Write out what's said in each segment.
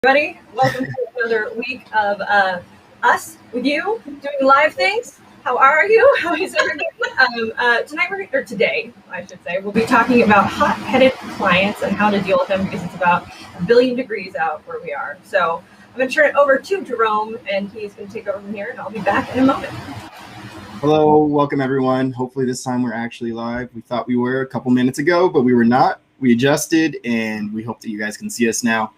Everybody, welcome to another week of us with you doing live things. How are you? How is everybody? Today, I should say, we'll be talking about hot-headed clients and how to deal with them because it's about a billion degrees out where we are. So I'm going to turn it over to Jerome, and he's going to take over from here, and I'll be back in a moment. Hello, welcome everyone. Hopefully this time we're actually live. We thought we were a couple minutes ago, but we were not. We adjusted, and we hope that you guys can see us now.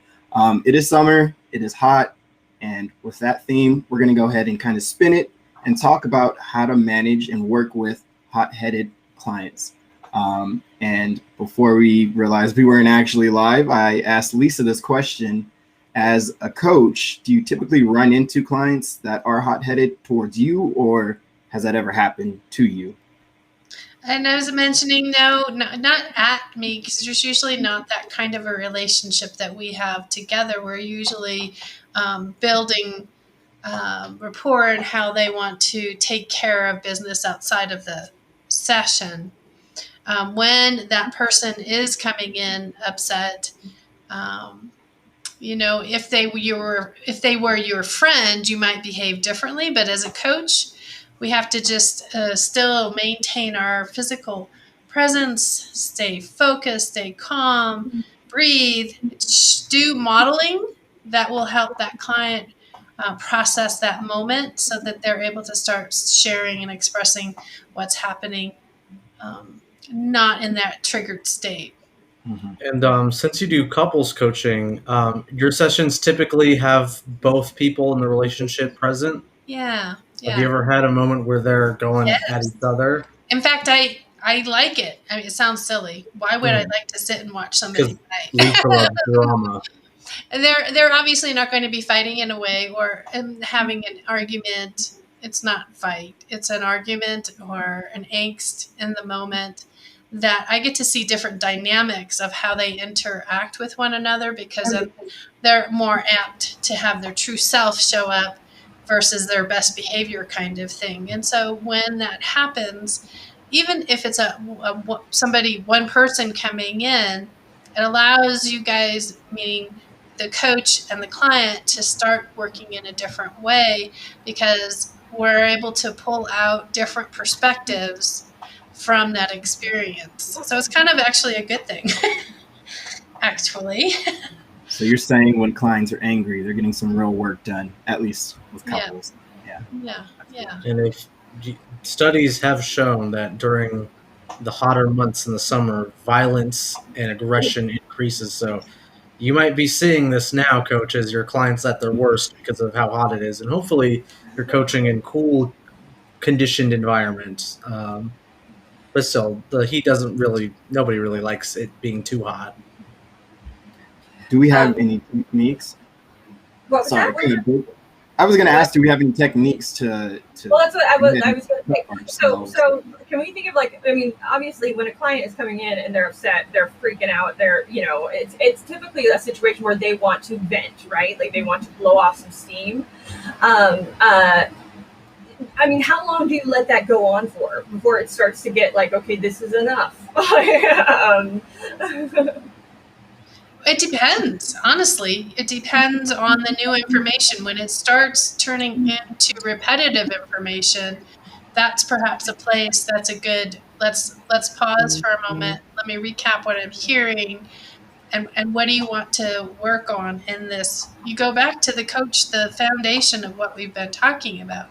It is summer, it is hot, and with that theme, we're going to go ahead and kind of spin it and talk about how to manage and work with hot-headed clients. And before we realized we weren't actually live, I asked Lisa this question. As a coach, do you typically run into clients that are hot-headed towards you, or has that ever happened to you? And I was mentioning, no, not at me, because there's usually not that kind of a relationship that we have together. We're usually building rapport and how they want to take care of business outside of the session. When that person is coming in upset, if they were your friend, you might behave differently. But as a coach, we have to just still maintain our physical presence, stay focused, stay calm, breathe, do modeling that will help that client process that moment so that they're able to start sharing and expressing what's happening, not in that triggered state. Mm-hmm. And since you do couples coaching, your sessions typically have both people in the relationship present? Yeah. Have you ever had a moment where they're going at each other? In fact, I like it. I mean, it sounds silly. Why would I like to sit and watch somebody fight? Drama. They're obviously not going to be fighting in a way or having an argument. It's not fight. It's an argument or an angst in the moment that I get to see different dynamics of how they interact with one another because they're more apt to have their true self show up versus their best behavior kind of thing. And so when that happens, even if it's one person coming in, it allows you guys, meaning the coach and the client, to start working in a different way because we're able to pull out different perspectives from that experience. So it's kind of actually a good thing, actually. So you're saying when clients are angry, they're getting some real work done, at least with couples. Yeah. And if studies have shown that during the hotter months in the summer, violence and aggression increases. So you might be seeing this now, coaches, your clients at their worst because of how hot it is. And hopefully you're coaching in cool, conditioned environments. But still, the heat nobody really likes it being too hot. Do we have any techniques? What was that? I was going to ask, do we have any techniques to well, that's what I was going to say. So can we think of obviously when a client is coming in and they're upset, they're freaking out, it's typically a situation where they want to vent, right? Like they want to blow off some steam. How long do you let that go on for before it starts to get like, okay, this is enough? It depends, honestly. It depends on the new information. When it starts turning into repetitive information, that's perhaps a place that's a good, let's pause for a moment. Let me recap what I'm hearing. And what do you want to work on in this? You go back to the coach, the foundation of what we've been talking about.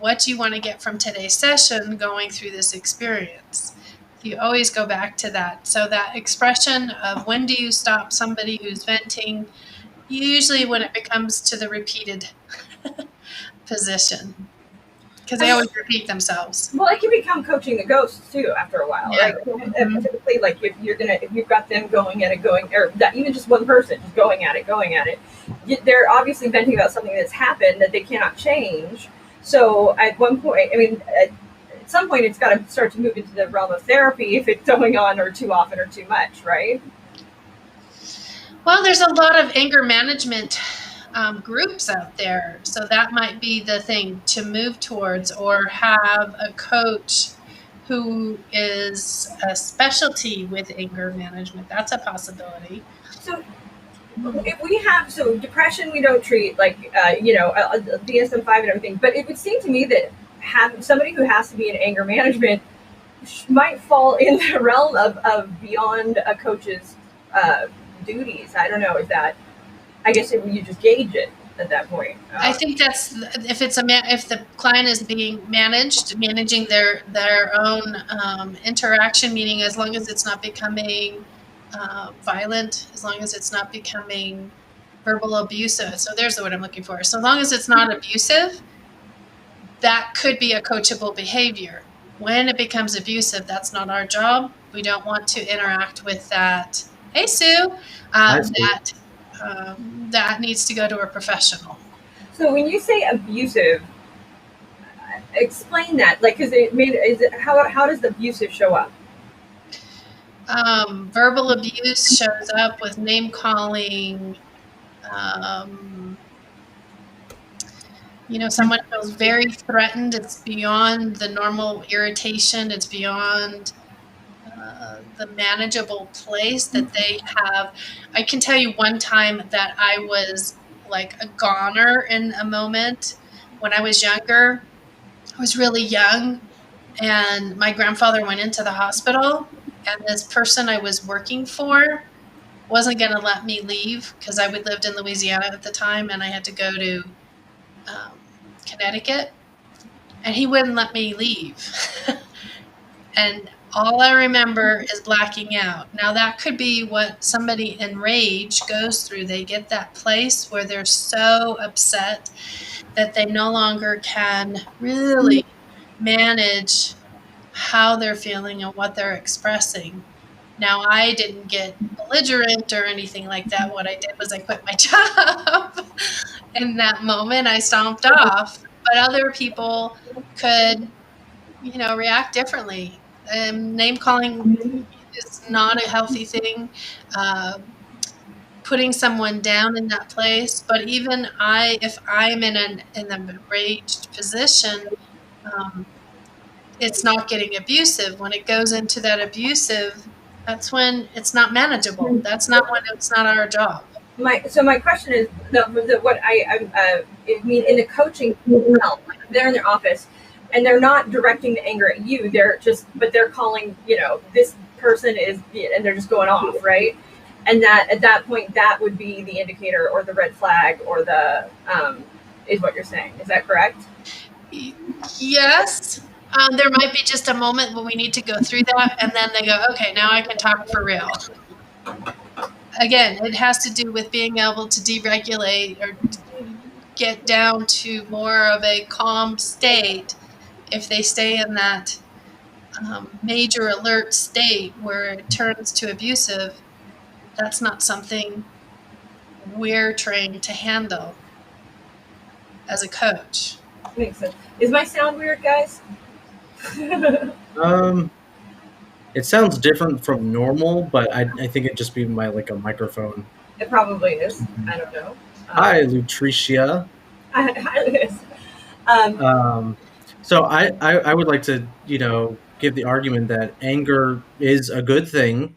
What do you want to get from today's session going through this experience? You always go back to that. So that expression of when do you stop somebody who's venting, usually when it becomes to the repeated position, because they always repeat themselves. Well, it can become coaching the ghosts too after a while. Yeah. Like typically, like if you've got them or that even just one person just going at it, they're obviously venting about something that's happened that they cannot change. So at one point, at some point it's got to start to move into the realm of therapy if it's going on or too often or too much, right? Well, there's a lot of anger management groups out there. So that might be the thing to move towards, or have a coach who is a specialty with anger management. That's a possibility. So if we have, so depression we don't treat, like DSM-5 and everything, but it would seem to me that have somebody who has to be in anger management might fall in the realm of beyond a coach's duties. I don't know, is that, I guess you just gauge it at that point. I think that's if it's if the client is being managing their own interaction, meaning as long as it's not becoming violent, as long as it's not becoming verbal abusive. So there's the word I'm looking for. So long as it's not abusive, that could be a coachable behavior. When it becomes abusive, that's not our job. We don't want to interact with that. Hey, Sue. Hi, Sue. That needs to go to a professional. So when you say abusive, explain that. Like, because how does the abusive show up? Verbal abuse shows up with name calling. Someone feels very threatened. It's beyond the normal irritation. It's beyond the manageable place that they have. I can tell you one time that I was like a goner in a moment when I was younger. I was really young, and my grandfather went into the hospital, and this person I was working for wasn't going to let me leave because I lived in Louisiana at the time, and I had to go to Connecticut, and he wouldn't let me leave. And all I remember is blacking out. Now, that could be what somebody in rage goes through. They get that place where they're so upset that they no longer can really manage how they're feeling and what they're expressing. Now, I didn't get belligerent or anything like that. What I did was I quit my job. In that moment, I stomped off. But other people could, react differently. Name calling is not a healthy thing. Putting someone down in that place. But even if I'm in an enraged position, it's not getting abusive. When it goes into that abusive, that's when it's not manageable. That's not when it's not our job. My question is, what I mean in the coaching realm, they're in their office and they're not directing the anger at you. But they're calling, this person is, and they're just going off, right? And that at that point, that would be the indicator or the red flag or the is what you're saying. Is that correct? Yes. There might be just a moment when we need to go through that, and then they go, okay, now I can talk for real. Again, it has to do with being able to deregulate or get down to more of a calm state. If they stay in that major alert state where it turns to abusive, that's not something we're trained to handle as a coach. Makes sense. Is my sound weird, guys? It sounds different from normal, but I think it'd just be a microphone. It probably is. I don't know. Hi, Lutricia. Hi, Liz. So I would like to, give the argument that anger is a good thing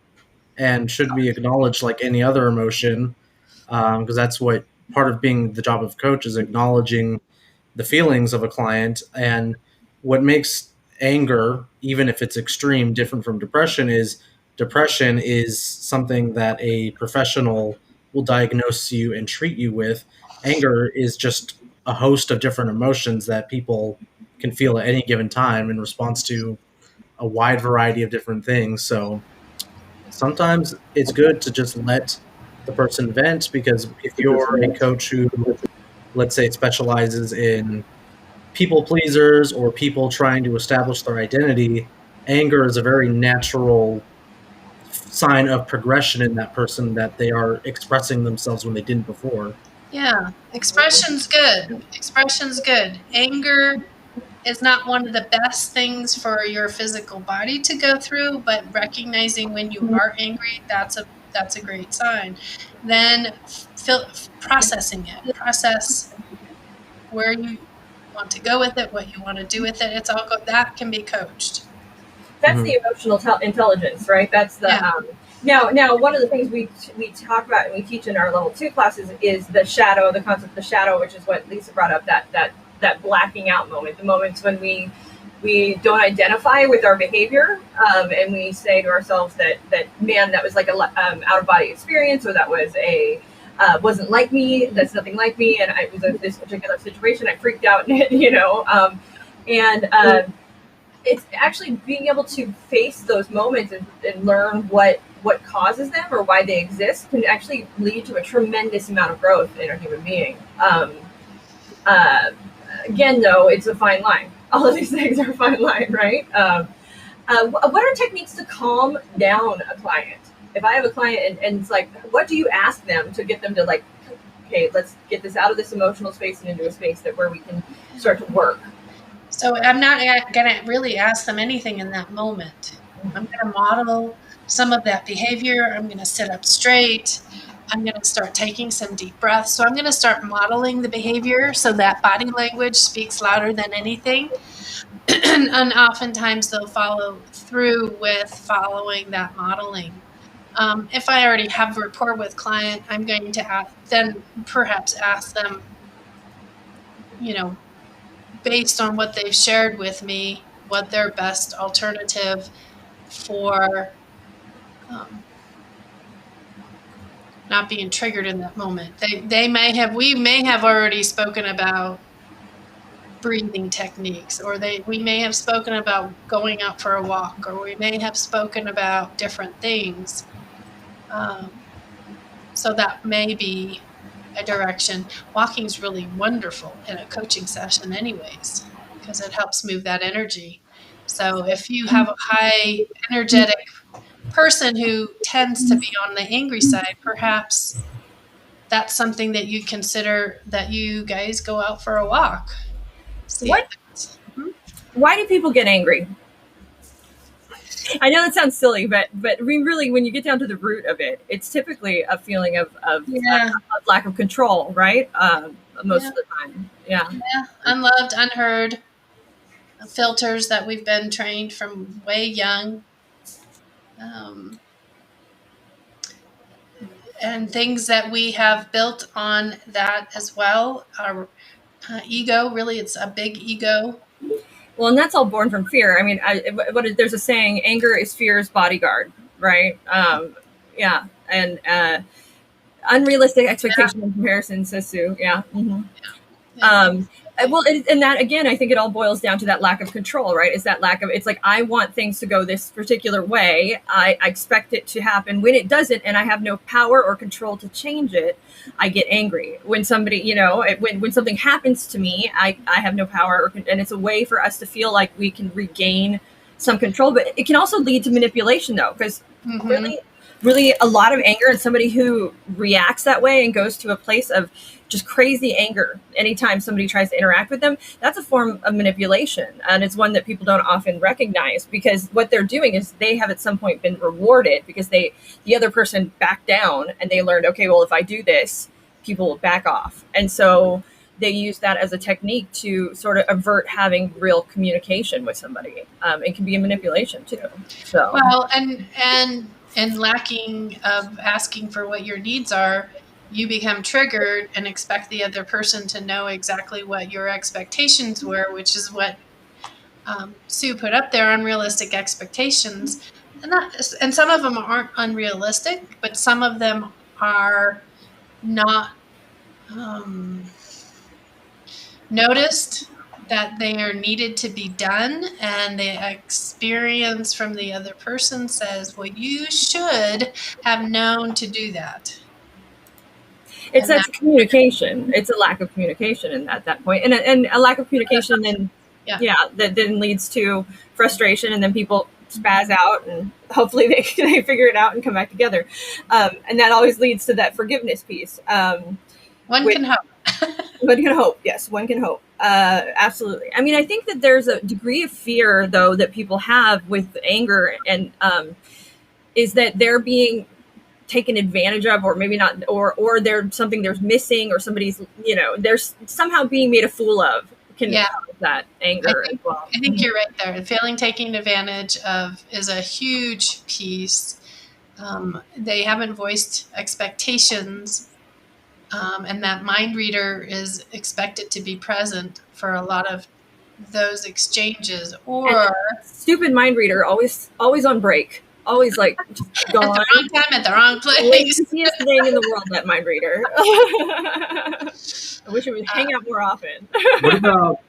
and should be acknowledged like any other emotion, because that's what part of being the job of coach is, acknowledging the feelings of a client. And what makes anger, even if it's extreme, different from depression is something that a professional will diagnose you and treat you with. Anger is just a host of different emotions that people can feel at any given time in response to a wide variety of different things. So sometimes it's good to just let the person vent, because if you're a coach who, let's say, specializes in people pleasers or people trying to establish their identity, anger is a very natural sign of progression in that person, that they are expressing themselves when they didn't before. Yeah, expression's good. Expression's good. Anger is not one of the best things for your physical body to go through, but recognizing when you are angry, that's a great sign. Then processing it. Process where you want to go with it, what you want to do with it. It's all that can be coached. That's the emotional intelligence, right? That's the Now, one of the things we talk about and we teach in our level 2 classes is the shadow, the concept of the shadow, which is what Lisa brought up, that blacking out moment, the moments when we don't identify with our behavior, and we say to ourselves that man, that was like a out of body experience, or that was a wasn't like me, that's nothing like me, and it was this particular situation, I freaked out in it, and it's actually being able to face those moments and learn what causes them or why they exist can actually lead to a tremendous amount of growth in a human being. Again, though, it's a fine line. All of these things are a fine line, right? What are techniques to calm down a client? If I have a client and it's like, what do you ask them to get them to like, okay, let's get this out of this emotional space and into a space where we can start to work? So I'm not going to really ask them anything in that moment. I'm going to model some of that behavior. I'm going to sit up straight. I'm going to start taking some deep breaths. So I'm going to start modeling the behavior so that body language speaks louder than anything. And oftentimes they'll follow through with following that modeling. If I already have rapport with client, I'm going to then perhaps ask them, based on what they've shared with me, what their best alternative for not being triggered in that moment. We may have already spoken about breathing techniques, or we may have spoken about going out for a walk, or we may have spoken about different things. So that may be a direction. Walking is really wonderful in a coaching session anyways, because it helps move that energy. So if you have a high energetic person who tends to be on the angry side, perhaps that's something that you consider, that you guys go out for a walk. Why do people get angry? I know that sounds silly, but really, when you get down to the root of it, it's typically a feeling of lack of control, right? Most of the time. Yeah. Unloved, unheard, filters that we've been trained from way young. And things that we have built on that as well. Our ego, really, it's a big ego. Well, and that's all born from fear. I mean, there's a saying, anger is fear's bodyguard, right? Yeah. And unrealistic expectation and comparison, says Sue. Yeah. Mm-hmm. Well, and that, again, I think it all boils down to that lack of control, right? Is that it's like, I want things to go this particular way. I expect it to happen. When it doesn't, and I have no power or control to change it, I get angry. When somebody, when something happens to me, I have no power, and it's a way for us to feel like we can regain some control. But it can also lead to manipulation, though, because really a lot of anger, and somebody who reacts that way and goes to a place of just crazy anger anytime somebody tries to interact with them, that's a form of manipulation. And it's one that people don't often recognize, because what they're doing is they have at some point been rewarded because the other person backed down, and they learned, okay, well, if I do this, people will back off. And so they use that as a technique to sort of avert having real communication with somebody. It can be a manipulation too. So well, and lacking of asking for what your needs are, you become triggered and expect the other person to know exactly what your expectations were, which is what Sue put up there, unrealistic expectations. And some of them aren't unrealistic, but some of them are not noticed that they are needed to be done, and the experience from the other person says, well, you should have known to do that. It's that communication. It's a lack of communication at that point. And a lack of communication then that then leads to frustration, and then people spaz out, and hopefully they figure it out and come back together. And that always leads to that forgiveness piece. One can hope. One can hope. Yes, one can hope. Absolutely. I mean, I think that there's a degree of fear, though, that people have with anger, and is that they're being taken advantage of, or maybe not, or there's something there's missing, or somebody's, there's somehow being made a fool of, can cause that anger as well. I think you're right there. Feeling taken advantage of is a huge piece. They haven't voiced expectations, and that mind reader is expected to be present for a lot of those exchanges, or stupid mind reader, always on break, always like just at the gone. wrong time at the wrong place. Laziest thing in the world, that mind reader. I wish it would hang out more often. What about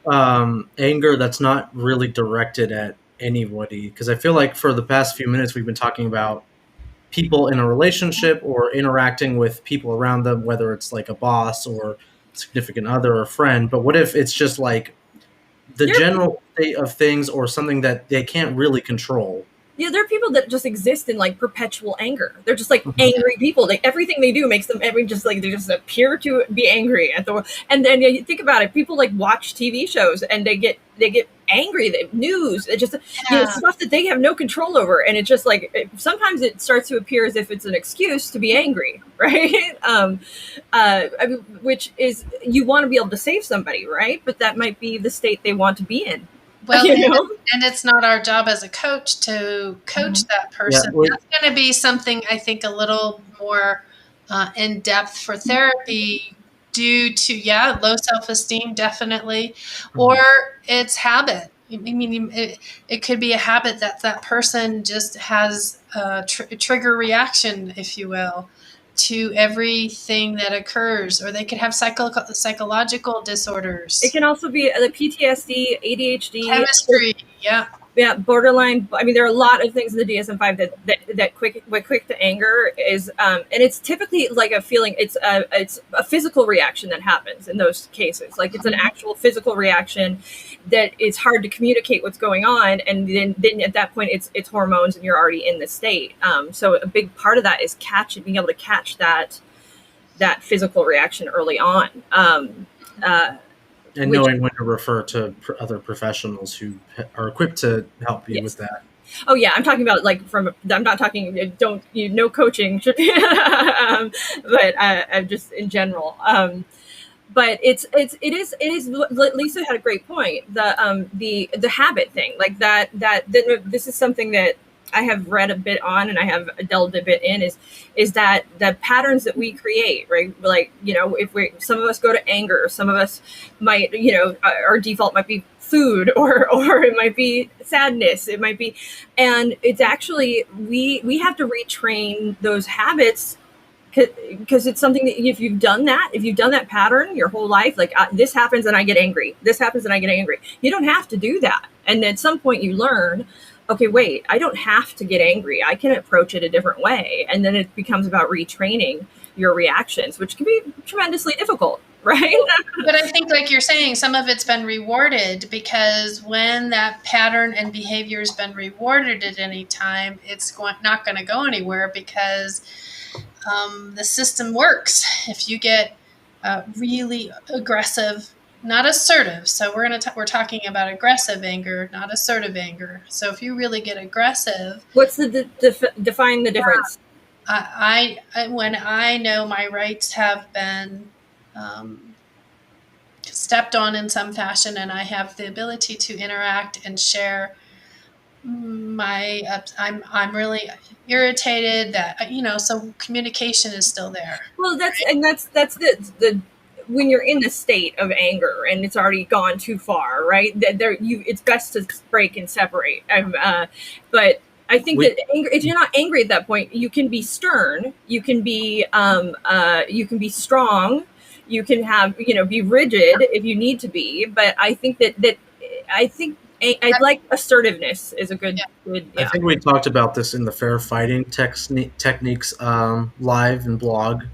anger that's not really directed at anybody? Because I feel like for the past few minutes we've been talking about people in a relationship or interacting with people around them, whether it's like a boss or significant other or friend. But what if it's just like the general state of things or something that they can't really control? Yeah, there are people that just exist in like perpetual anger. They're just like angry people. Everything they do makes them just like they just appear to be angry at the world. And then you think about it, people like watch TV shows and they get angry. The news, it just stuff that they have no control over, and it just like sometimes it starts to appear as if it's an excuse to be angry, right? I mean, which is you want to be able to save somebody, right? But that might be the state they want to be in. Well, and it's not our job as a coach to coach that person. Yeah, that's going to be something I think a little more in depth for therapy due to, low self-esteem, definitely, or it's habit. I mean, it could be a habit that person just has a trigger reaction, if you will, to everything that occurs, or they could have psychological disorders. It can also be the PTSD, ADHD, chemistry, borderline. I mean, there are a lot of things in the DSM-5 that quick to anger is, and it's typically like a feeling. It's a physical reaction that happens in those cases. Like it's an actual physical reaction that it's hard to communicate what's going on, and then at that point it's hormones, and you're already in the state. So a big part of that is being able to catch that physical reaction early on. And knowing when to refer to other professionals who are equipped to help you with that. Oh yeah, I'm talking about like I'm not talking. No coaching should be, but just in general. But it is. Lisa had a great point. The habit thing, like that. This is something that I have read a bit on, and I have delved a bit in, is that the patterns that we create, right? Like, if some of us go to anger, some of us might, our default might be food, or it might be sadness, it might be, and it's actually, we have to retrain those habits, because it's something that if you've done that pattern your whole life, like this happens and I get angry, this happens and I get angry, you don't have to do that. And at some point you learn, okay, wait, I don't have to get angry. I can approach it a different way. And then it becomes about retraining your reactions, which can be tremendously difficult, right? But I think, like you're saying, some of it's been rewarded, because when that pattern and behavior has been rewarded at any time, it's not going to go anywhere, because the system works. If you get really aggressive, not assertive. So we're talking about aggressive anger, not assertive anger. So if you really get aggressive, what's the define the difference? When I know my rights have been stepped on in some fashion, and I have the ability to interact and share I'm really irritated that, so communication is still there. Well, that's the when you're in the state of anger and it's already gone too far, right? It's best to break and separate. But I think that anger, if you're not angry at that point, you can be stern, you can be strong, you can have, be rigid if you need to be. But I think I'd like assertiveness is a good. I think we talked about this in the fair fighting techniques live and blog,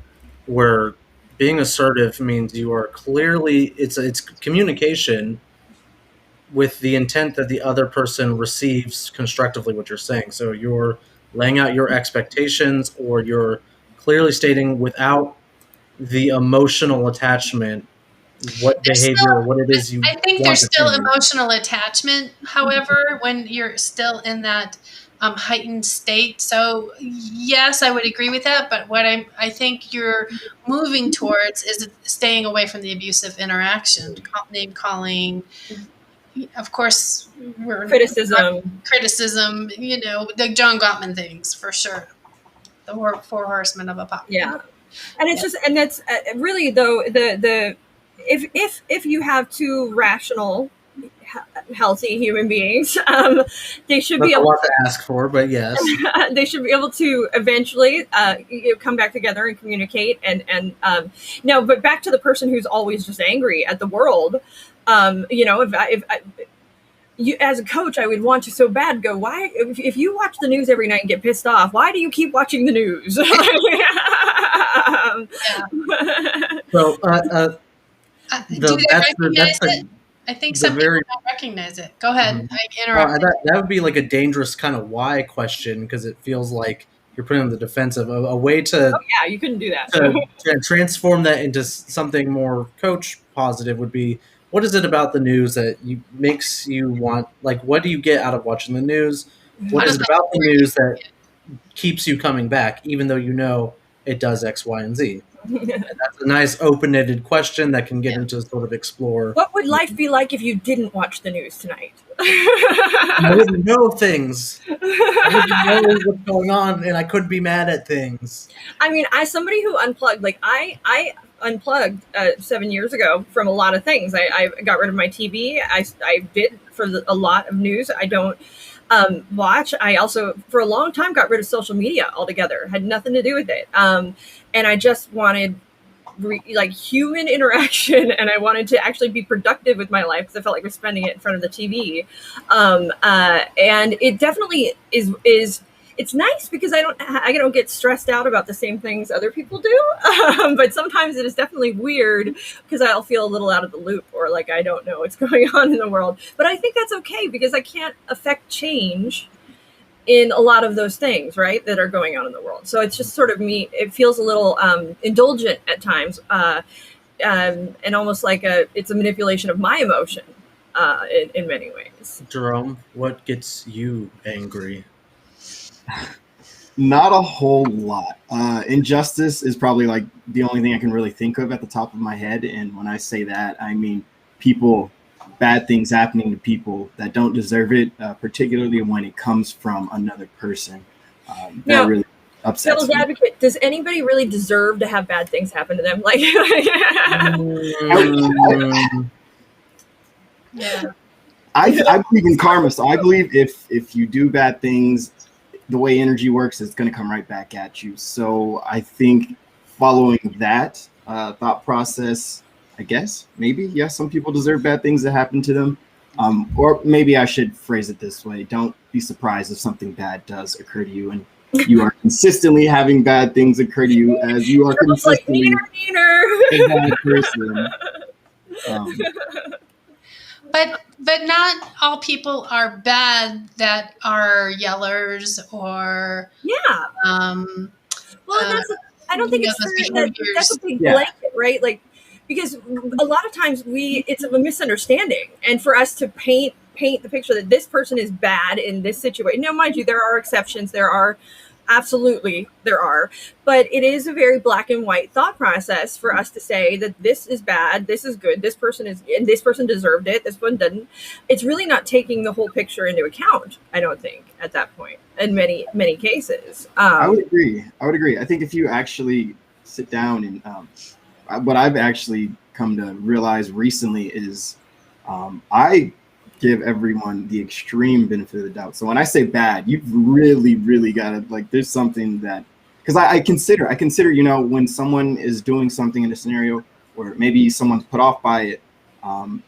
where being assertive means you are clearly, it's communication with the intent that the other person receives constructively what you're saying. So you're laying out your expectations, or you're clearly stating without the emotional attachment what behavior, what it is you want. I think there's still emotional attachment, however, when you're still in that heightened state. So yes, I would agree with that. But what I think you're moving towards is staying away from the abusive interaction, name calling, of course, criticism, the John Gottman things, for sure. the four horsemen of apocalypse. Yeah. And it's just, and that's really though, if you have two rational, healthy human beings, they should be That's a able lot to ask for, but yes. they should be able to eventually come back together and communicate. And no, but back to the person who's always just angry at the world. If you, as a coach, I would want you so bad go, why, if you watch the news every night and get pissed off, why do you keep watching the news? So, Do they recognize it? I think some people don't recognize it. Go ahead. I interrupted. That would be like a dangerous kind of why question, because it feels like you're putting on the defensive. A way to you couldn't do that. to transform that into something more coach positive would be, what is it about the news that makes you want, like, what do you get out of watching the news? What is it about the news that keeps you coming back, even though you know it does X, Y, and Z? And that's a nice open-ended question that can get into sort of explore. What would life be like if you didn't watch the news tonight? I wouldn't know things. I wouldn't know what's going on, and I couldn't be mad at things. I mean, as somebody who unplugged, like I unplugged 7 years ago from a lot of things. I got rid of my TV. I did for a lot of news. I don't watch. I also, for a long time, got rid of social media altogether. Had nothing to do with it. And I just wanted like human interaction, and I wanted to actually be productive with my life because I felt like I was spending it in front of the TV. And it definitely is. It's nice because I don't get stressed out about the same things other people do. But sometimes it is definitely weird because I'll feel a little out of the loop, or like I don't know what's going on in the world. But I think that's okay because I can't affect change in a lot of those things, right, that are going on in the world. So it's just sort of me. It feels a little indulgent at times, and almost like it's a manipulation of my emotion in many ways. Jerome, what gets you angry? Not a whole lot. Injustice is probably like the only thing I can really think of at the top of my head. And when I say that, I mean bad things happening to people that don't deserve it, particularly when it comes from another person. That really upsets me. Advocate, does anybody really deserve to have bad things happen to them? Like, yeah. I believe in karma, so I believe if you do bad things, the way energy works, it's going to come right back at you. So I think following that thought process, I guess maybe yes, some people deserve bad things that happen to them, or maybe I should phrase it this way: don't be surprised if something bad does occur to you, and you are consistently having bad things occur to you as you are consistently a bad person. But not all people are bad that are yellers or I don't think it's fair that's a big blanket, right? Like, because a lot of times it's a misunderstanding, and for us to paint the picture that this person is bad in this situation. Now, mind you, there are exceptions. Absolutely, there are. But it is a very black and white thought process for us to say that this is bad, this is good, this person deserved it, this one didn't. It's really not taking the whole picture into account, I don't think, at that point, in many, many cases. I would agree. I think if you actually sit down and what I've actually come to realize recently is I give everyone the extreme benefit of the doubt. So when I say bad, you've really, really got to, like, there's something that, because I consider, when someone is doing something in a scenario where maybe someone's put off by it, I'm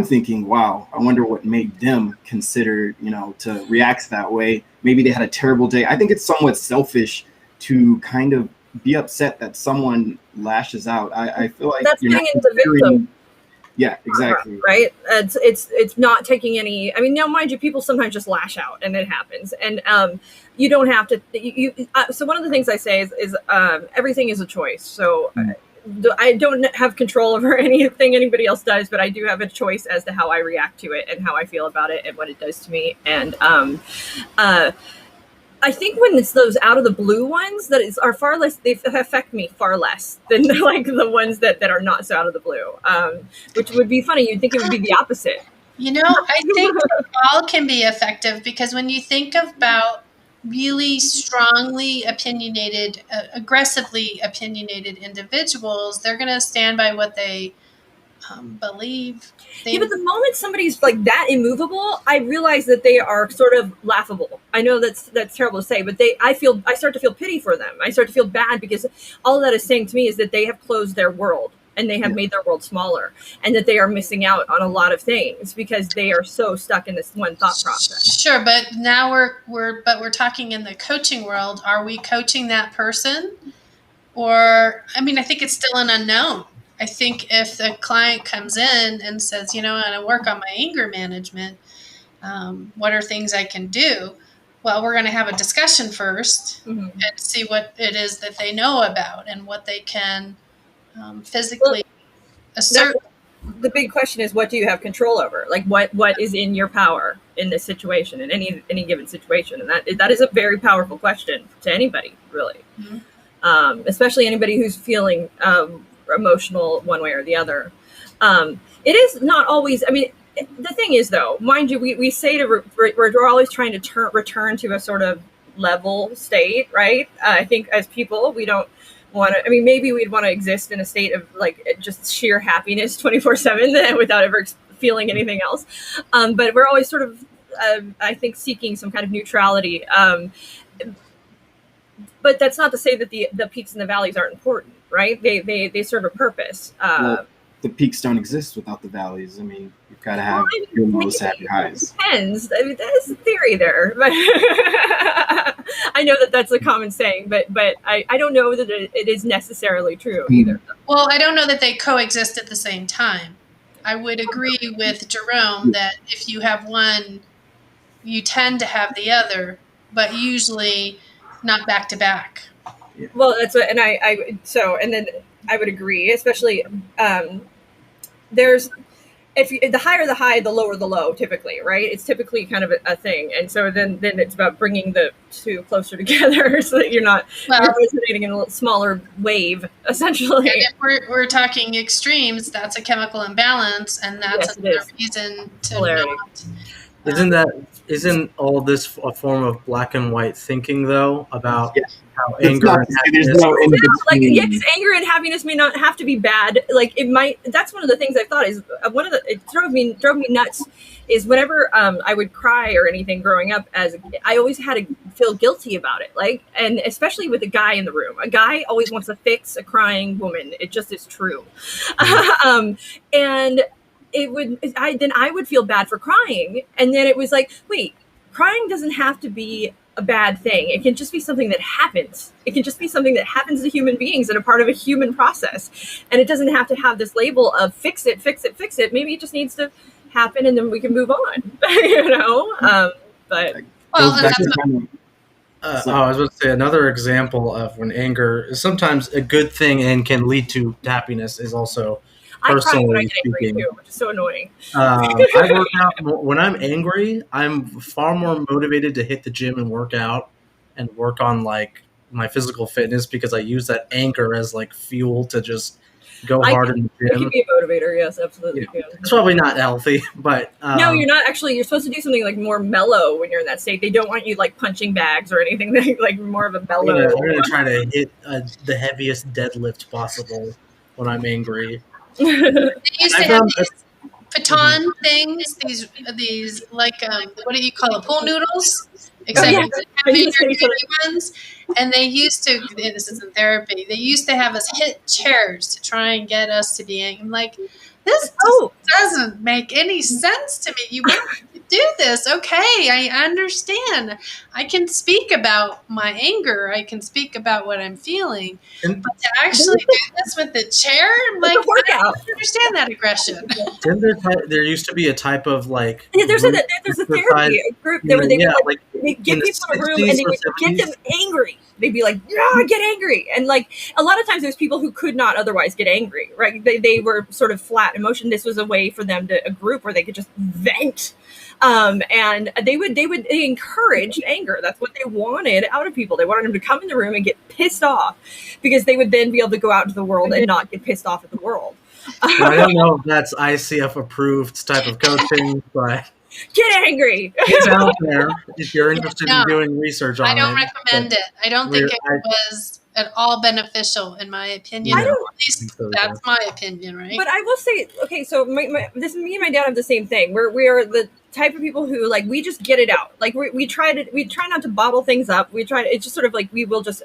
thinking, wow, I wonder what made them consider, to react that way. Maybe they had a terrible day. I think it's somewhat selfish to kind of be upset that someone lashes out. I feel like that's getting into victim. Yeah, exactly. Right. It's not taking any. I mean, now, mind you, people sometimes just lash out, and it happens. And you don't have to. So one of the things I say is everything is a choice. So I don't have control over anything anybody else does, but I do have a choice as to how I react to it and how I feel about it and what it does to me. And I think when it's those out of the blue ones are far less, they affect me far less than like the ones that are not so out of the blue, which would be funny. You'd think it would be the opposite. I think all can be effective, because when you think about really strongly opinionated, aggressively opinionated individuals, they're going to stand by what they believe. Yeah, but the moment somebody's like that immovable, I realize that they are sort of laughable. I know that's terrible to say, but I start to feel pity for them. I start to feel bad because all that is saying to me is that they have closed their world and they have made their world smaller, and that they are missing out on a lot of things because they are so stuck in this one thought process. Sure, but now we're talking in the coaching world. Are we coaching that person? Or, I mean, I think it's still an unknown. I think if the client comes in and says, I want to work on my anger management, what are things I can do? Well, we're going to have a discussion 1st and see what it is that they know about and what they can physically assert. The big question is, what do you have control over? Like, what is in your power in this situation, in any given situation? And that is a very powerful question to anybody, really. Especially anybody who's feeling emotional one way or the other. It is not always, I mean, the thing is, though, mind you, we say we're always trying to return to a sort of level state, right? I think as people, we don't want to, I mean, maybe we'd want to exist in a state of like just sheer happiness 24/7 without ever feeling anything else. But we're always sort of, I think, seeking some kind of neutrality. But that's not to say that the peaks and the valleys aren't important, right? They serve a purpose. Well, the peaks don't exist without the valleys. I mean, you've got to have your lows to have your highs. Depends. I mean, there's a theory there, but I know that that's a common saying, but I don't know that it is necessarily true either. Well, I don't know that they coexist at the same time. I would agree with Jerome that if you have one, you tend to have the other, but usually not back to back. Well, that's what, and and then I would agree, especially there's the higher the high, the lower the low, typically, right? It's typically kind of a thing, and so then it's about bringing the two closer together so that you're resonating in a little smaller wave, essentially. And if we're talking extremes, that's a chemical imbalance, and that's another reason to Polarity. not. Isn't all this a form of black and white thinking, though, about how It's anger not and to say there's happiness? no in between. Because anger and happiness may not have to be bad. Like it might. That's one of the things I thought is it drove me nuts. Is whenever I would cry or anything growing up, I always had to feel guilty about it. Like, and especially with a guy in the room, a guy always wants to fix a crying woman. It just is true, and. I would feel bad for crying, and then it was like, wait, crying doesn't have to be a bad thing. It can just be something that happens. It can just be something that happens to human beings and a part of a human process, and it doesn't have to have this label of fix it. Maybe it just needs to happen, and then we can move on. But I was going to say another example of when anger is sometimes a good thing and can lead to happiness is also. I cry when I Personally get angry speaking, too, which is so annoying. I work out when I'm angry. I'm far more motivated to hit the gym and work out and work on like my physical fitness because I use that anger as like fuel to just go hard in the It gym. can be a motivator, yes, absolutely. Yeah. It's probably not healthy, but No, you're not actually. You're supposed to do something like more mellow when you're in that state. They don't want you like punching bags or anything. Like more of a mellow. I'm gonna try to hit the heaviest deadlift possible when I'm angry. They used to have these baton things, these like what do you call it, pool noodles? Except heavier ones. And they used to. This is in therapy. They used to have us hit chairs to try and get us to be angry. I'm like, this doesn't make any sense to me. You want to do this? Okay, I understand. I can speak about my anger. I can speak about what I'm feeling. But to actually do this with the chair, I'm like, I don't understand that aggression. There used to be a type of like there's a therapy group that they get people in a room and they would get them angry. They'd be like, yeah, get angry. And like a lot of times there's people who could not otherwise get angry, right? They were sort of flat emotion. This was a way for them a group where they could just vent. And they encouraged anger. That's what they wanted out of people. They wanted them to come in the room and get pissed off because they would then be able to go out into the world and not get pissed off at the world. I don't know if that's ICF approved type of coaching, but Get angry. It's out there if you're interested No, in doing research on I don't it. recommend it. I don't think it was at all beneficial, in my opinion. I don't- At least that's my opinion, right? But I will say, okay, so this me and my dad have the same thing. We are the type of people who like we just get it out. Like we try not to bottle things up. It's just sort of like we will just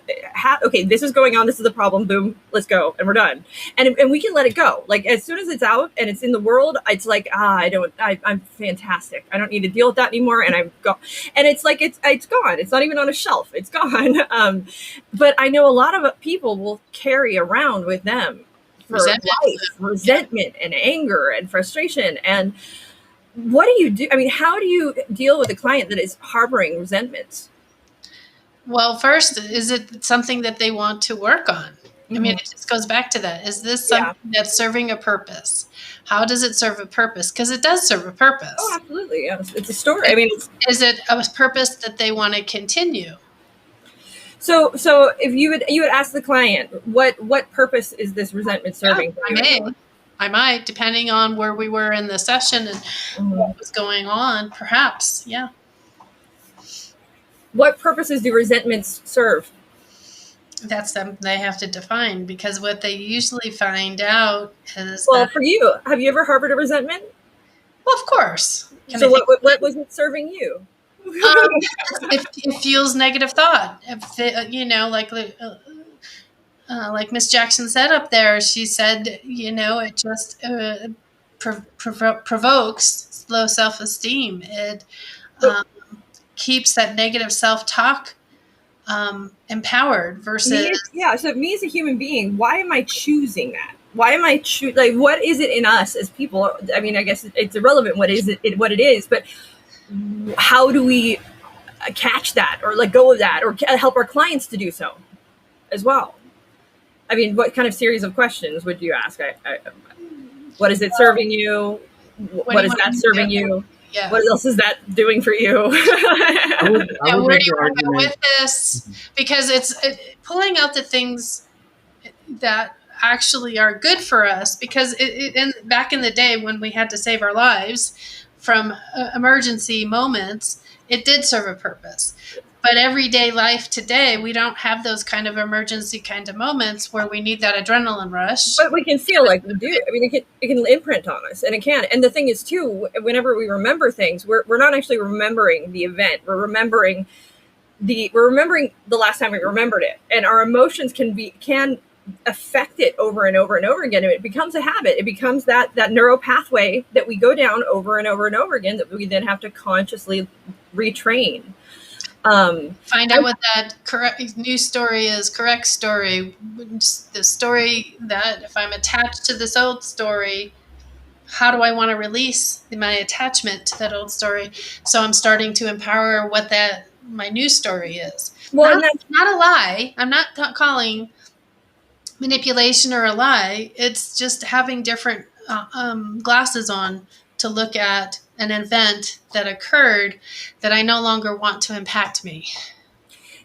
okay, this is going on. This is the problem. Boom, let's go, and we're done. And we can let it go. Like as soon as it's out and it's in the world, it's like I'm fantastic. I don't need to deal with that anymore. And I'm go, and it's like it's gone. It's not even on a shelf. It's gone. But I know a lot of people will carry around with them for resentment and anger and frustration. And what do you do? I mean, how do you deal with a client that is harboring resentments? Well, first, is it something that they want to work on? I mean, it just goes back to that. Is this something that's serving a purpose? How does it serve a purpose? Because it does serve a purpose. Oh, absolutely. Yeah. It's a story. I mean, is it a purpose that they want to continue? So if you would ask the client, what purpose is this resentment serving? I might, depending on where we were in the session and what was going on, perhaps. Yeah. What purposes do resentments serve? That's something they have to define, because what they usually find out is for you, have you ever harbored a resentment? Well, of course. So what was it serving you? It fuels negative thought. Like Miss Jackson said up there, she said, it just provokes low self-esteem. It keeps that negative self-talk empowered versus... So me as a human being, why am I choosing that? Why am I like, what is it in us as people? I mean, I guess it's irrelevant what it is, but how do we catch that or let go of that or help our clients to do so as well? I mean, what kind of series of questions would you ask? What is it serving you? What is that serving you? Yeah. What else is that doing for you? Where do you want to go with this? Because it's pulling out the things that actually are good for us. Because back in the day when we had to save our lives from emergency moments, it did serve a purpose. But everyday life today, we don't have those kind of emergency kind of moments where we need that adrenaline rush. But we can feel like we do. I mean, it can imprint on us, and it can. And the thing is, too, whenever we remember things, we're not actually remembering the event. We're remembering the last time we remembered it, and our emotions can affect it over and over and over again. And it becomes a habit. It becomes that neural pathway that we go down over and over and over again that we then have to consciously retrain. Find out what that correct news story is, correct story, the story that if I'm attached to this old story, how do I want to release my attachment to that old story? So I'm starting to empower what my new story is. Well, not a lie. I'm not calling manipulation or a lie. It's just having different glasses on to look at an event that occurred that I no longer want to impact me.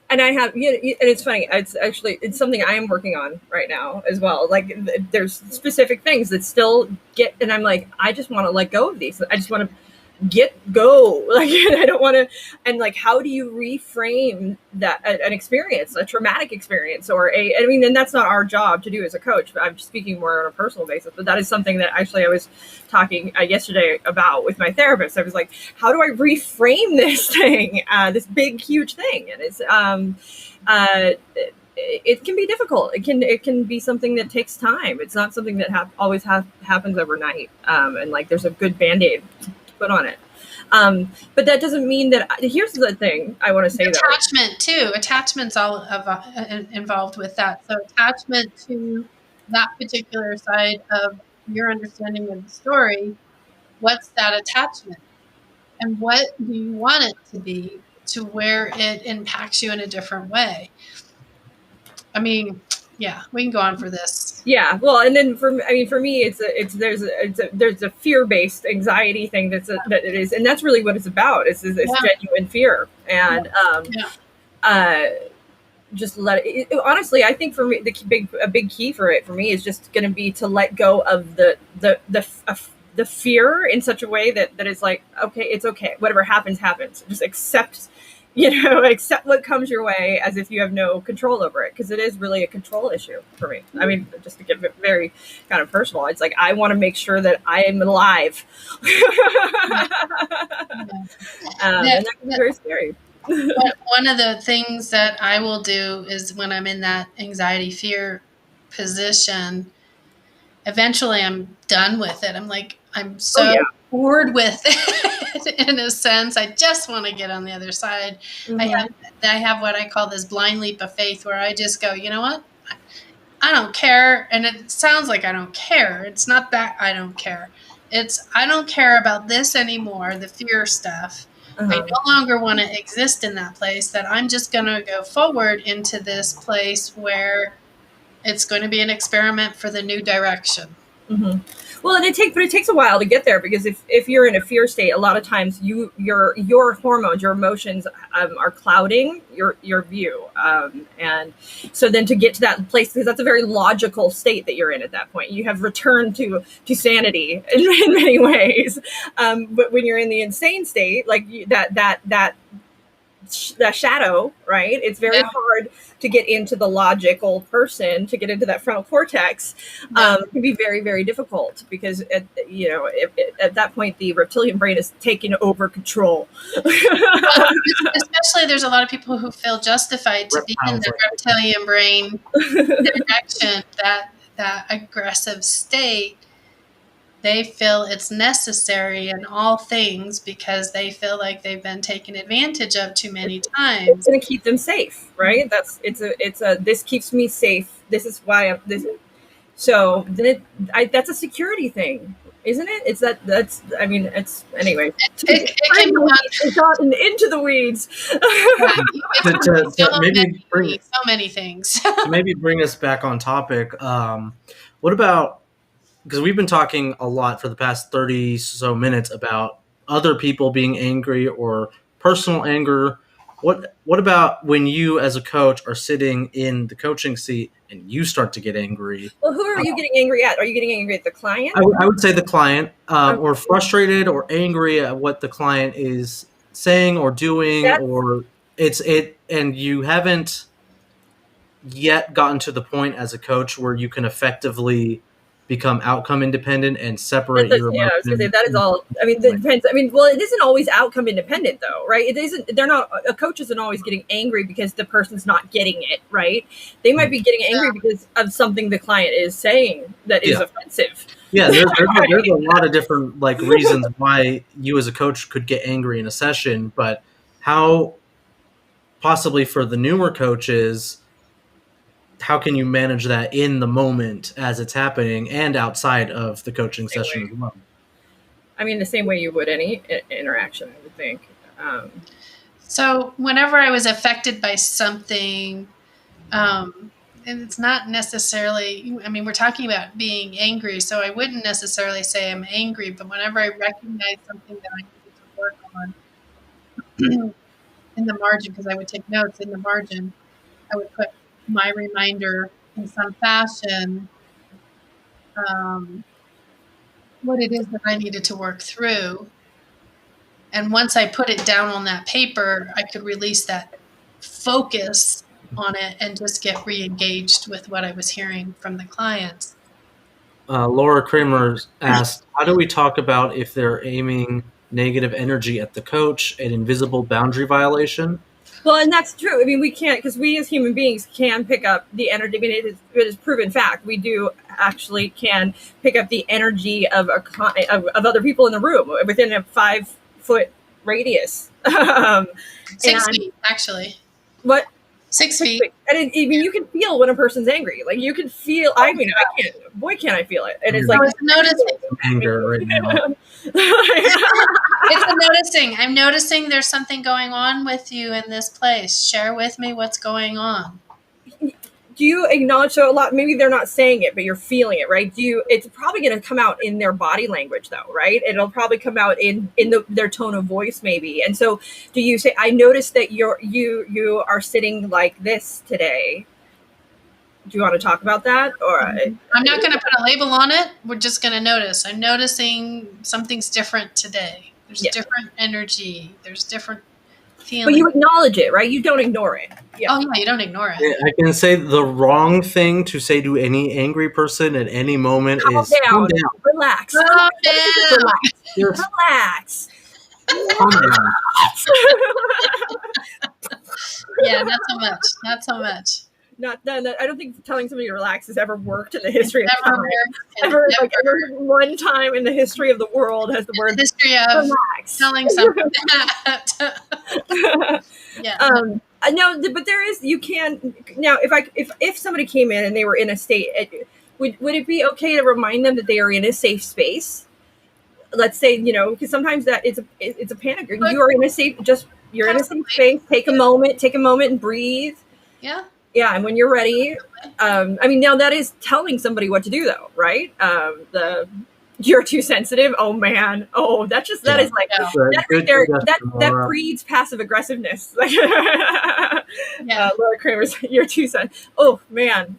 And I have, and it's funny. It's something I am working on right now as well. Like there's specific things that still and I'm like, I just want to let go of these. I just want to go. Like, I don't want to. And like, how do you reframe that an experience, a traumatic experience, and that's not our job to do as a coach. But I'm just speaking more on a personal basis. But that is something that actually I was talking yesterday about with my therapist. I was like, how do I reframe this thing, this big, huge thing? And it's it can be difficult. It can be something that takes time. It's not something that always happens overnight. And like, there's a good Band-Aid put on it. But that doesn't mean that. Here's the thing I want to say. Attachment too. Attachment's all involved with that. So attachment to that particular side of your understanding of the story. What's that attachment? And what do you want it to be to where it impacts you in a different way? I mean, yeah, we can go on for this. Yeah, well, and then for me, there's a fear-based anxiety thing that it is, and that's really what it's about. It's genuine fear, and just let it. Honestly, I think for me, a big key for me is just going to be to let go of the the fear in such a way that is like, okay, it's okay, whatever happens, just accept, accept what comes your way as if you have no control over it, because it is really a control issue for me. I mean, just to get very kind of personal, it's like I want to make sure that I am alive. And that can be very scary. One of the things that I will do is when I'm in that anxiety fear position, eventually I'm done with it. I'm like, I'm so bored with it in a sense. I just want to get on the other side. I have what I call this blind leap of faith, where I just go, you know what? I don't care. And it sounds like I don't care. It's not that I don't care. It's I don't care about this anymore, the fear stuff. I no longer want to exist in that place, that I'm just going to go forward into this place where it's going to be an experiment for the new direction. Well, and it takes a while to get there, because if you're in a fear state, a lot of times your hormones, your emotions are clouding your view, and so then to get to that place, because that's a very logical state that you're in at that point, you have returned to sanity in many ways, but when you're in the insane state, like that shadow, right? It's very hard to get into the logical person, to get into that frontal cortex. It can be very, very difficult, because at that point the reptilian brain is taking over control. Especially, there's a lot of people who feel justified to be in the reptilian brain direction, that aggressive state. They feel it's necessary in all things, because they feel like they've been taken advantage of too many times. It's going to keep them safe, right? This keeps me safe. This is why I'm this. So then that's a security thing, isn't it? It's anyway. It's gotten into the weeds. So many things. To maybe bring us back on topic. What about? Because we've been talking a lot for the past 30 so minutes about other people being angry or personal anger. What about when you as a coach are sitting in the coaching seat and you start to get angry? Well, who are you getting angry at? Are you getting angry at the client? I would say the client, or frustrated or angry at what the client is saying or doing, and you haven't yet gotten to the point as a coach where you can effectively become outcome independent and separate your emotions. I was going to say, that is all. I mean, it depends. I mean, well, it isn't always outcome independent, though, right? It isn't. They're not. A coach isn't always getting angry because the person's not getting it, right? They might be getting angry because of something the client is saying that is offensive. Yeah, there's a lot of different reasons why you as a coach could get angry in a session, but how possibly for the newer coaches, how can you manage that in the moment as it's happening and outside of the coaching session as well? I mean, the same way you would any interaction, I would think. So whenever I was affected by something, and it's not necessarily, I mean, we're talking about being angry, so I wouldn't necessarily say I'm angry, but whenever I recognize something that I need to work on in the margin, because I would take notes in the margin, I would put my reminder in some fashion, what it is that I needed to work through. And once I put it down on that paper, I could release that focus on it and just get re-engaged with what I was hearing from the clients. Laura Kramer asked, how do we talk about if they're aiming negative energy at the coach, an invisible boundary violation? Well, and that's true. I mean, we can't, because we as human beings can pick up the energy. I mean, it is proven fact. We do actually can pick up the energy of other people in the room within a 5-foot radius. 6 feet, actually. What? 6 feet. And you can feel when a person's angry. Like, you can feel. I mean, I can't. Boy, can I feel it! And it's like noticing anger right now. It's a noticing. I'm noticing there's something going on with you in this place. Share with me what's going on. Do you acknowledge? So a lot, maybe they're not saying it, but you're feeling it, right? It's probably going to come out in their body language, though, right? It'll probably come out in their tone of voice, maybe. And so, do you say, "I noticed that you are sitting like this today"? you want to talk about that? Or I'm not going to put a label on it. We're just going to notice. I'm noticing something's different today. There's different energy. There's different feeling. But you acknowledge it, right? You don't ignore it. Yeah. Oh, yeah, you don't ignore it. I can say the wrong thing to say to any angry person at any moment Calm is calm down. Relax. Calm down. Relax. Relax. Calm down. Yeah, not so much. Not so much. I don't think telling somebody to relax has ever worked in the history of time. Ever One time in the history of the world has the word history of relax. telling something that. Yeah. No, but there is, you can now, if somebody came in and they were in a state, would it be okay to remind them that they are in a safe space? Let's say, because sometimes that it's a panic. You are in a safe, you're in a safe space. Take a moment and breathe. Yeah. Yeah, and when you're ready, now that is telling somebody what to do, though, right? You're too sensitive. Oh man. Oh, that is like that breeds passive aggressiveness. Laura Kramer's, you're too sensitive. Oh man.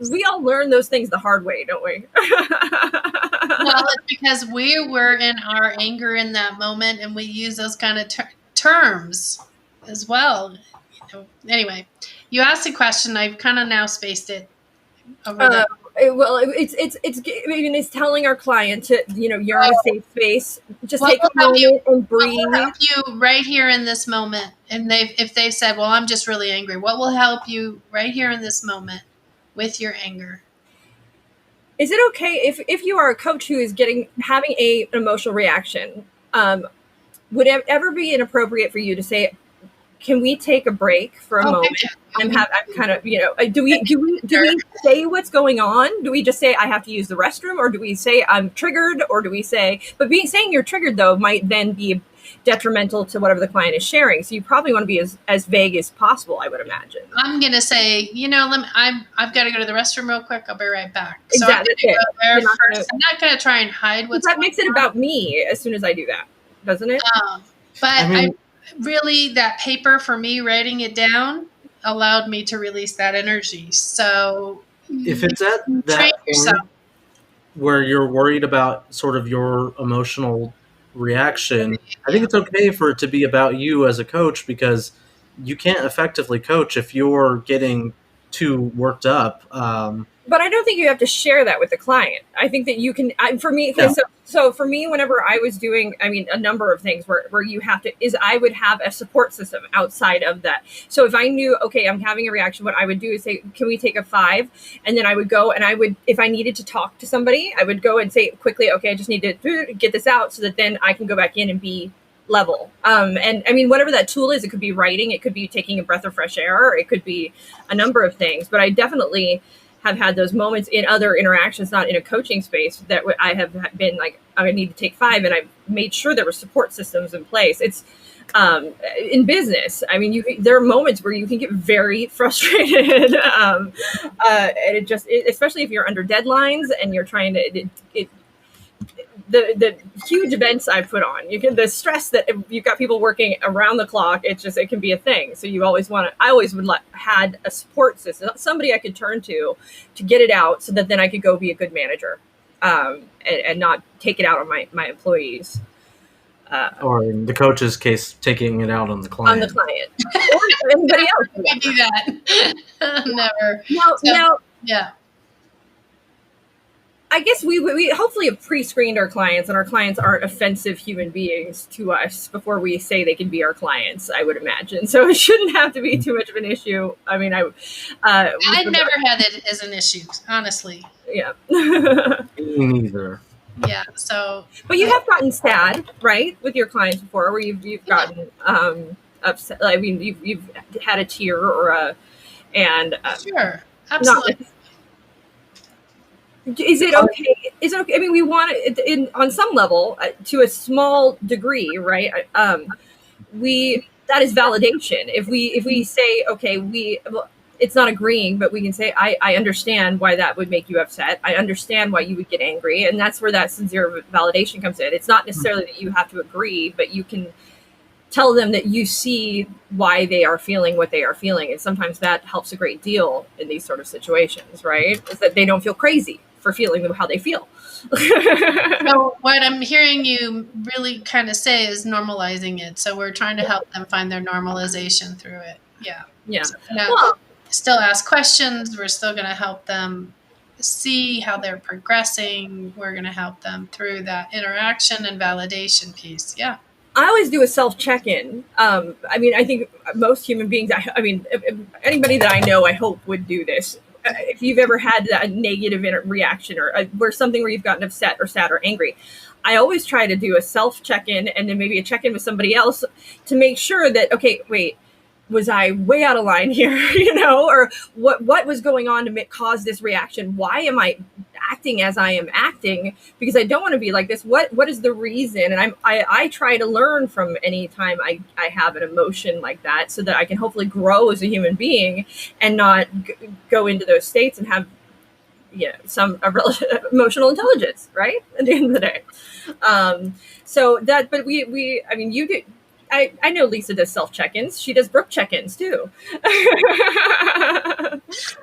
We all learn those things the hard way, don't we? Well, it's because we were in our anger in that moment, and we use those kind of terms as well. Anyway, you asked a question. I've kind of now spaced it over there. Well, it's telling our client to, you're in a safe space. Just take a moment and breathe. What will help you right here in this moment? And if they've said, well, I'm just really angry, what will help you right here in this moment with your anger? Is it okay if you are a coach who is having an emotional reaction? Would it ever be inappropriate for you to say, can we take a break for a moment? I'm kind of, do we say what's going on? Do we just say I have to use the restroom, or do we say I'm triggered, or do we say? But saying you're triggered though might then be detrimental to whatever the client is sharing. So you probably want to be as vague as possible, I would imagine. I'm gonna say, I've got to go to the restroom real quick. I'll be right back. Exactly. So I'm not gonna try and hide what's. That makes it about me as soon as I do that, doesn't it? But really, that paper for me writing it down allowed me to release that energy. So if it's at that point where you're worried about sort of your emotional reaction, I think it's okay for it to be about you as a coach, because you can't effectively coach if you're getting too worked up. But I don't think you have to share that with the client. I think that you can, for me, so for me, whenever I was doing, a number of things where you have to, I would have a support system outside of that. So if I knew, okay, I'm having a reaction, what I would do is say, can we take a 5? And then I would go and if I needed to talk to somebody, I would go and say quickly, okay, I just need to get this out so that then I can go back in and be level. And whatever that tool is, it could be writing, it could be taking a breath of fresh air, or it could be a number of things. But I definitely have had those moments in other interactions, not in a coaching space, that I have been like, I need to take 5, and I've made sure there were support systems in place. It's in business. There are moments where you can get very frustrated, and especially if you're under deadlines and you're trying to. The huge events I put on, the stress that you've got people working around the clock, it can be a thing. So you always I always had a support system, somebody I could turn to get it out, so that then I could go be a good manager, and not take it out on my employees. Or in the coach's case, taking it out on the client. Or anybody else. We do that. Never. Yeah. I guess we hopefully have pre-screened our clients, and our clients aren't offensive human beings to us before we say they can be our clients, I would imagine. So it shouldn't have to be too much of an issue. I've never had it as an issue, honestly. Yeah. Me neither. Yeah. So. But you have gotten sad, right, with your clients before, where you've gotten upset. You've had a tear or sure, absolutely. Is it okay? We want it on some level, to a small degree, right? That is validation. If we say, okay, it's not agreeing, but we can say, I understand why that would make you upset. I understand why you would get angry, and that's where that sincere validation comes in. It's not necessarily that you have to agree, but you can tell them that you see why they are feeling what they are feeling. And sometimes that helps a great deal in these sort of situations, right? Is that they don't feel crazy for feeling how they feel. So what I'm hearing you really kind of say is normalizing it. So we're trying to help them find their normalization through it. Yeah. Yeah. So we're gonna Well, still ask questions. We're still going to help them see how they're progressing. We're going to help them through that interaction and validation piece. Yeah. I always do a self check-in. I mean, I think most human beings. I mean, if anybody that I know, I hope would do this. If you've ever had that negative reaction or where something where you've gotten upset or sad or angry, I always try to do a self check-in and then maybe a check-in with somebody else to make sure that, okay, wait, was I way out of line here, you know, or what was going on to cause this reaction? Why am I acting as I am acting? Because I don't want to be like this. What is the reason? And I try to learn from any time I have an emotion like that, so that I can hopefully grow as a human being and not go into those states and have some emotional intelligence, right? At the end of the day. So that, but I mean, you do. I know Lisa does self check-ins. She does Brooke check-ins too.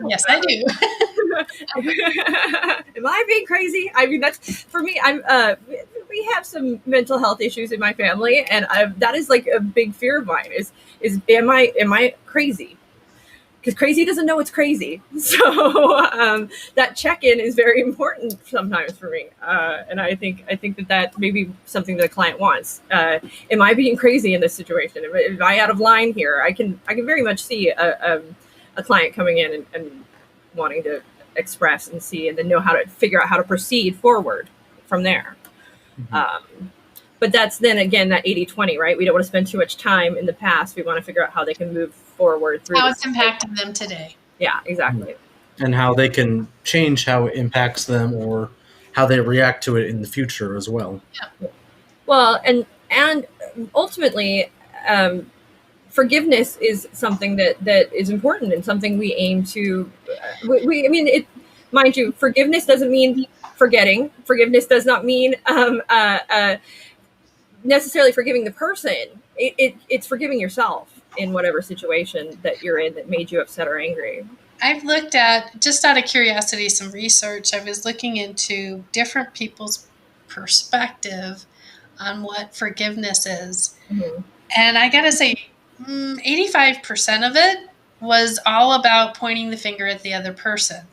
Yes, I do. Am I being crazy? I mean, that's for me. We have some mental health issues in my family, and that is like a big fear of mine. Is am I crazy? Because crazy doesn't know it's crazy. So that check-in is very important sometimes for me. And I think that may be something that a client wants. Am I being crazy in this situation? Am I out of line here? I can very much see a client coming in and wanting to express and see, and then know how to figure out how to proceed forward from there. Mm-hmm. But that's then again that 80-20, right? We don't want to spend too much time in the past. We want to figure out how they can move forward through how it's impacting them today. Yeah, exactly. And how they can change how it impacts them or how they react to it in the future as well. Yeah. Well, and ultimately, forgiveness is something that is important and something we aim to. I mean, mind you, forgiveness doesn't mean forgetting. Forgiveness does not mean necessarily forgiving the person. It's forgiving yourself in whatever situation that you're in that made you upset or angry. I've looked at, just out of curiosity, some research. I was looking into different people's perspective on what forgiveness is. Mm-hmm. And I got to say, 85% of it was all about pointing the finger at the other person.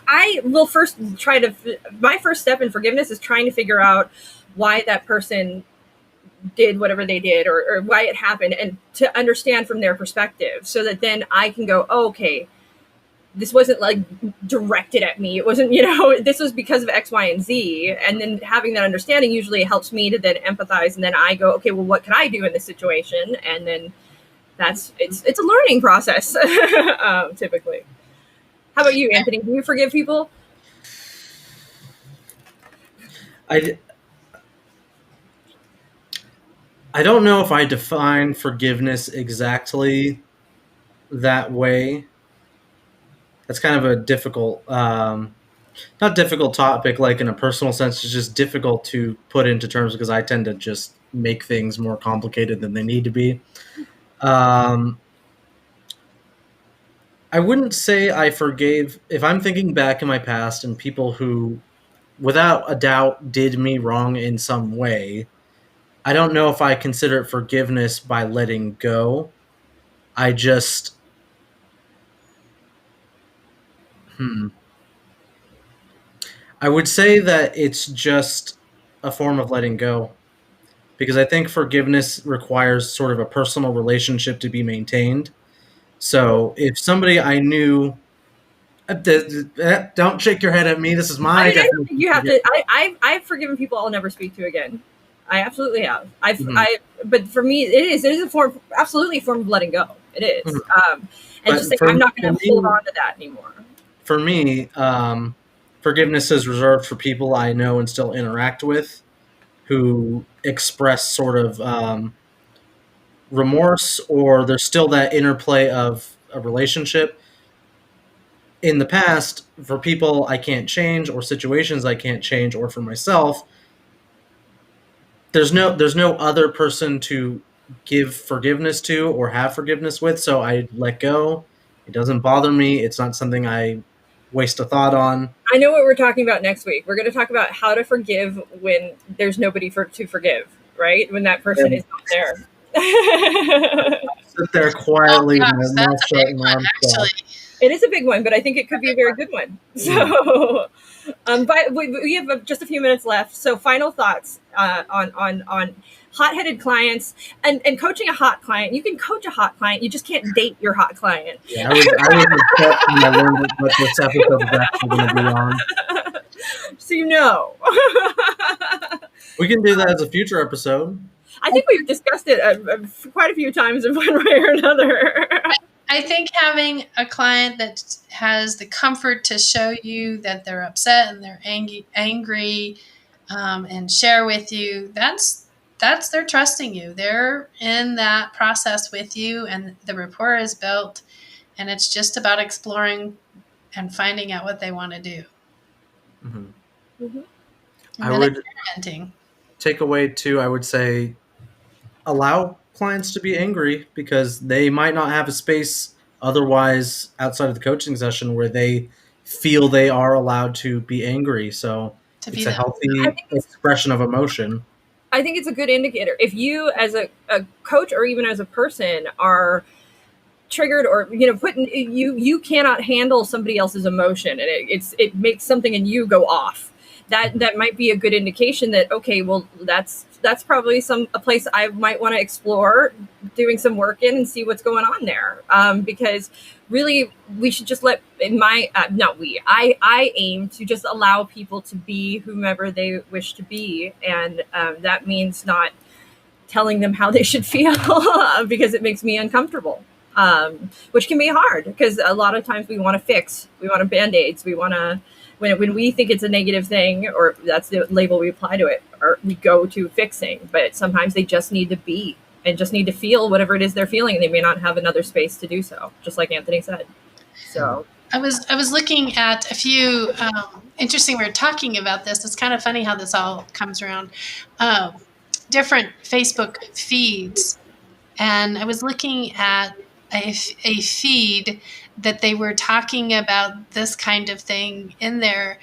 I will first try to, my first step in forgiveness is trying to figure out why that person did whatever they did or why it happened, and to understand from their perspective, so that then I can go, oh, okay, this wasn't like directed at me. It wasn't, this was because of X, Y, and Z. And then having that understanding usually helps me to then empathize. And then I go, okay, well, what can I do in this situation? And then it's a learning process, typically. How about you, Anthony? Do you forgive people? I don't know if I define forgiveness exactly that way. That's kind of a difficult, not difficult topic, like in a personal sense. It's just difficult to put into terms because I tend to just make things more complicated than they need to be. I wouldn't say I forgave. If I'm thinking back in my past and people who, without a doubt, did me wrong in some way, I don't know if I consider it forgiveness by letting go. I just... I would say that it's just a form of letting go. Because I think forgiveness requires sort of a personal relationship to be maintained. So if somebody I knew... Don't shake your head at me. This is my definition. You have to. I've forgiven people I'll never speak to again. I absolutely have. But for me, it is absolutely a form of letting go. It is. Mm-hmm. And just I'm not going to hold on to that anymore. For me, forgiveness is reserved for people I know and still interact with, who express sort of remorse, or there's still that interplay of a relationship. In the past, for people I can't change, or situations I can't change, or for myself, there's no other person to give forgiveness to or have forgiveness with, so I let go. It doesn't bother me. It's not something I waste a thought on. I know what we're talking about next week. We're going to talk about how to forgive when there's nobody to forgive, right? When that person is not there. Sit there quietly. Oh, gosh, that's a big one, actually. It is a big one, but I think it could be a very good one. So, but we have just a few minutes left. So, final thoughts on hot-headed clients and coaching a hot client. You can coach a hot client. You just can't date your hot client. Yeah, I was upset when I learned what this episode was actually going to be on. So you know. We can do that as a future episode. I think we've discussed it quite a few times in one way or another. I think having a client that has the comfort to show you that they're upset and they're angry, and share with you, that's they're trusting you. They're in that process with you, and the rapport is built, and it's just about exploring and finding out what they want to do. Mm-hmm. Mm-hmm. I would take away too. I would say allow clients to be angry because they might not have a space otherwise outside of the coaching session where they feel they are allowed to be angry. So it's a healthy expression of emotion. I think it's a good indicator. If you as a coach or even as a person are triggered or, you cannot handle somebody else's emotion and it makes something in you go off. That might be a good indication that, okay, well, that's probably a place I might want to explore doing some work in and see what's going on there. Because really we should just I aim to just allow people to be whomever they wish to be. And that means not telling them how they should feel because it makes me uncomfortable. Which can be hard because a lot of times we want to fix, we want to Band-Aids, we want to, when we think it's a negative thing or that's the label we apply to it, or we go to fixing, but sometimes they just need to be and just need to feel whatever it is they're feeling, and they may not have another space to do so, just like Anthony said. So I was looking at a few interesting. We were talking about this. It's kind of funny how this all comes around. Different Facebook feeds, and I was looking at a feed that they were talking about this kind of thing in there,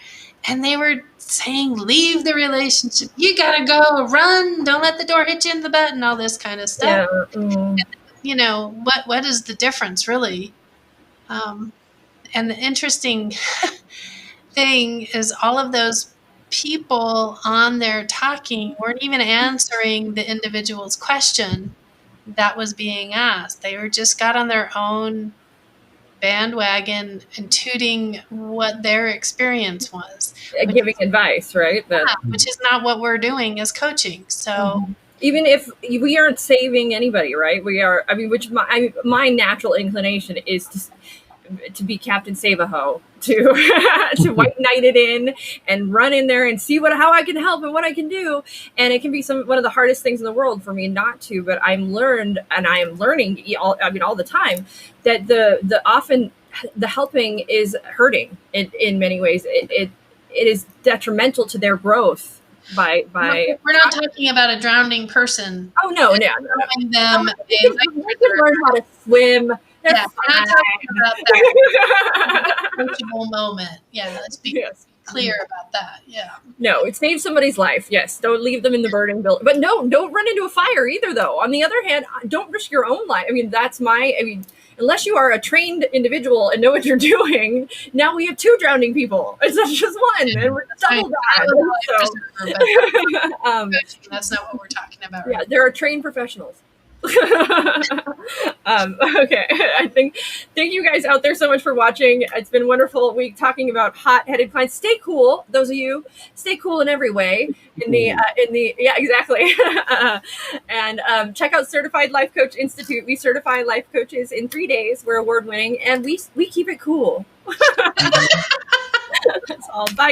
and they were saying, leave the relationship, you gotta go, run, don't let the door hit you in the butt, and all this kind of stuff. Yeah. And, what is the difference really? And the interesting thing is all of those people on there talking weren't even answering the individual's question that was being asked. They were just got on their own bandwagon and tooting what their experience was. Giving advice, right? Which is not what we're doing as coaching. So even if we aren't saving anybody, right? We are, my natural inclination is to be Captain Save-A-Ho, to white knight it in and run in there and see how I can help and what I can do. And it can be one of the hardest things in the world for me not to, but I am learning all the time that often the helping is hurting in many ways. It is detrimental to their growth. We're not talking about a drowning person. Oh no. Them They can learn how to swim. We're not talking about that coachable moment. Yeah, let's be clear about that. Yeah. No, it saves somebody's life. Yes, don't leave them in the burning building. But no, don't run into a fire either, though. On the other hand, don't risk your own life. Unless you are a trained individual and know what you're doing, now we have 2 drowning people. It's not just one, and we're double that. That's not what we're talking about. Right? Yeah, there are trained professionals. Okay, thank you guys out there so much for watching. It's been a wonderful week talking about hot-headed clients. Stay cool, those of you. Stay cool in every way. Yeah, exactly. And check out Certified Life Coach Institute. We certify life coaches in 3 days. We're award-winning, and we keep it cool. That's all. Bye.